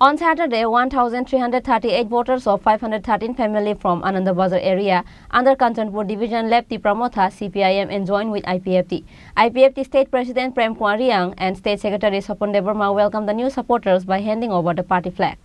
On Saturday, 1,338 voters of 513 family from Anandabazar area under Kanchanpur Division left Tipra Motha, CPIM and joined with IPFT. IPFT State President Prem Khorang and State Secretary Sopon Debarma welcomed the new supporters by handing over the party flag.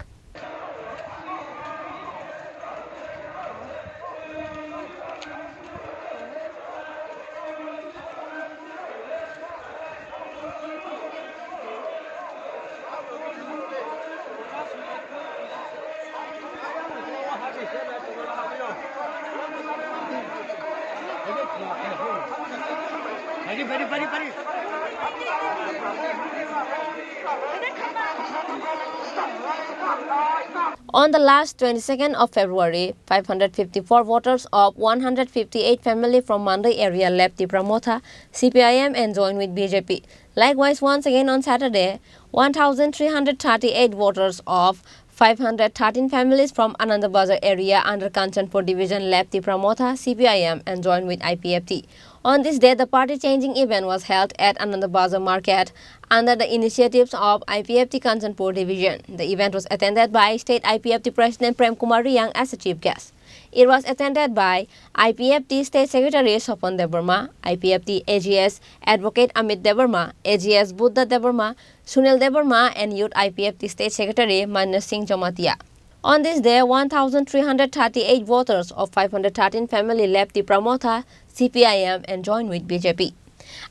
On the last 22nd of February, 554 voters of 158 family from Mandai area left Tipra Motha, CPIM and joined with BJP. Likewise, once again on Saturday, 1,338 voters of 513 families from Anandabazar area under Kanchanpur Division left Tipra Motha, CPIM and joined with IPFT. On this day, the party-changing event was held at Anandabazar Market under the initiatives of IPFT Kanchanpur Division. The event was attended by State IPFT President Prem Khorang as a chief guest. It was attended by IPFT State Secretary Sopon Debarma, IPFT AGS Advocate Amit Debarma, AGS Buddha Debarma, Sunil Debarma and Youth IPFT State Secretary Manya Singh Jamatia. On this day, 1,338 voters of 513 family left Tipra Motha, CPIM and joined with BJP.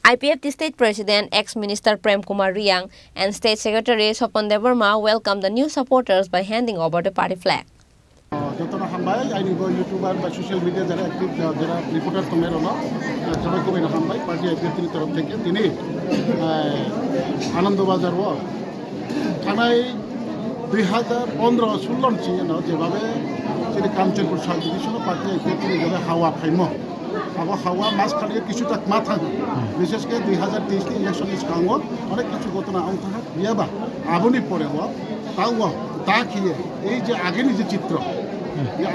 IPFT State President ex-Minister Prem Khorang and State Secretary Sopon Debarma welcomed the new supporters by handing over the party flag. যতটা হামবাই আইনি YouTuber বা social media যারা active যারা reporter তোমেরও না সবাই খুবই হামবাই party আইপিএফটির তরফ থেকে তিনি আনন্দবাজার ওয়ার্ড থানায় 2015-16 চিহ্ন যেভাবে তিনি কাঞ্চনপুর সাব ডিভিশনও পার্টি আইপিএফটি যেভাবে হাওয়া ফাইম হাওয়া মাঝখানে কিছুটা মাথা বিশেষ করে 2023 ইলেকশন ইসকাঙ্গ অনেক কিছু ঘটনা অংথাক ইয়াবা আবনি পরে তাও তা খিয়ে এই যে আগের যে চিত্র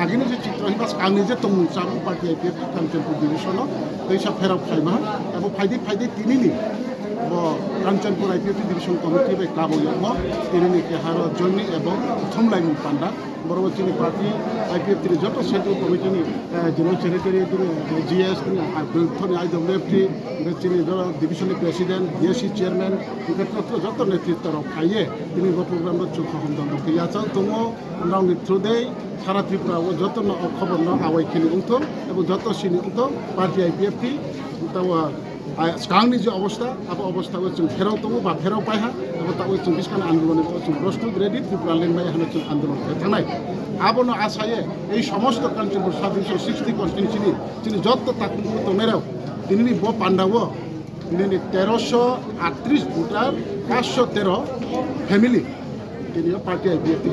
আগের যে চিত্র হিবা কাংনি যে তমু চাবু পার্টি আইপিএফটি কাঞ্চনপুর ডিভিশন এইসব ফেরাও খাইমা এবং ফাইদে তিনিনি কাঞ্চনপুর আইপিএফটি ডিভিশন কমিটি বে কাবুয়াম তিনিনি কেহার জন্মি এবং থমলাইমু পান্ডা বরাবর চিনি পার্টি আইপিএফটির যত সেন্ট্রাল কমিটিনি জেনারেল সেক্রেটারি জিএস আইডব্লিউএফটি চিনি ডিভিশনের প্রেসিডেন্ট ডিএসি চেয়ারম্যান যত নেতৃত্ব খাইয়ে তিনি প্রোগ্রাম চুখ হমদম ইয়াচাল দङ রাউন্ড থ্রুদে সারা ত্রিপুরা ও যত খবর আওয়াইখিনি উঠো এবং যত সিনি উঠো পার্টি আইপিএফটি কাংনি যে অবস্থা আবার অবস্থা जों ফেরাও দङ বা ফেরাও পাইহা এবং তা जों বিস্কান আন্দোলনের जों প্রস্তুত রেডি ত্রিপুরা লেনবাই হানে जों আন্দোলন থানায় আবনো আশায়ে এই সমস্ত কাঞ্চনপুর সাব ডিভিশন 60 কনস্টিটিউশনি যিনি যত তাকুন তোমেরাও তিনি ব পান্ডাও তিনি 1338 ভোটার 513 ফ্যামিলি তিনি পার্টি আইপিএফটি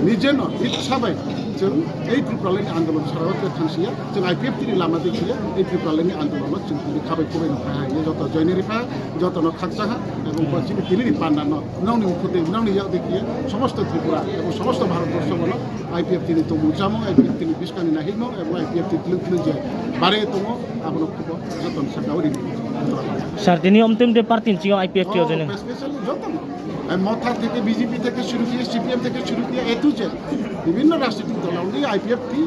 নিজে ইচ্ছাবাই जों এই ত্রিপুরালেনি আন্দোলন সারাতে থানসিয়া जों আইপিএফটি লামা দেখিয়ে এই ত্রিপুরালেনি আন্দোলন जों খাবাই খুবই নয় যত জয়নেরিফা যত খাকচাহা এবং পশ্চিমে তিনি পান্না নাউনি মুখতে নাউনি দেখিয়ে সমস্ত ত্রিপুরা এবং সমস্ত ভারতবর্ষ বলো আইপিএফটি তো মুজামো আইপিএফটি বিস্কানি নাহিমো এবং আইপিএফটি তিলুতিল যে বারে তমো আবনো খুব যত সাকাউরি স্যার তিনি অন্তিম ডে পার্টিন চিও আইপিএফটি ওজনে স্পেশালি যত মথা থেকে বিজেপি থেকে শুরু করে সিপিএম থেকে শুরু করে এটু জেড বিভিন্ন রাজনৈতিক দল অলরেডি আইপিএফটি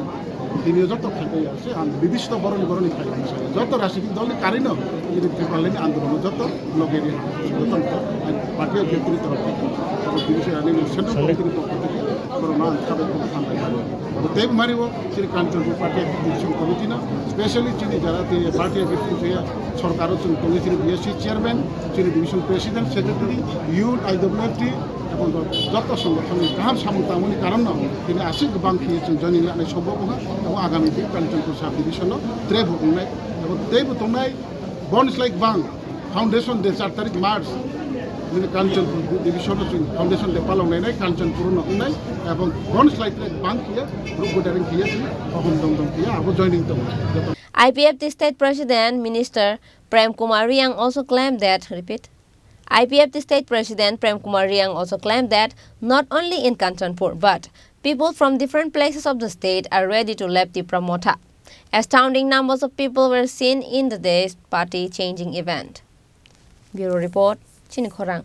তিনি যত খাইতে আছে নির্দিষ্ট বরণ খাই যত রাজনৈতিক দল কারণ তিনি ত্রিপুরালেনি আন্দোলন যত লগের যত পার্টি আইপিএফটির তরফ থেকে সেন্ট্রাল কমিটির পক্ষ থেকে করোনা খাবে তেব মারিব তিনি কাঞ্চনপুর পার্টি ডিভিশন কমিটি না স্পেশালি তিনি যারা পার্টি আইপিএফটি সরকারও তিনি বিএসসি চেয়ারম্যান তিনি ডিভিশন প্রেসিডেন্ট সেক্রেটারি ইউথ আইডব্লিউএফটি এবং যত সংগঠনের গাহাম সামুতামনি কারণ তিনি আসি গোबां जों জয়নি লানাय সম্ভব এবং আগামী দিন কাঞ্চনপুর সাব ডিভিশন ত্রে বুंनाय এবং তে বুंनाय বনস লাইক বাং ফাউন্ডেশন ডে 4 তারিখ March Kanchanpur division foundation day পালংनाय কাঞ্চনপুর নংनाय এবং বনস লাইক বাং কিয়া গ্রুপ গোদারিং কিয়া অহম দং কিয়া আবো joining Dong IPFT State President Minister Prem Khorang also claimed that IPFT State President Prem Khorang also claimed that not only in Kanchanpur but people from different places of the state are ready to leave Tipra Motha. Astounding numbers of people were seen in the day's party-changing event. Bureau Report, Chini Khorang.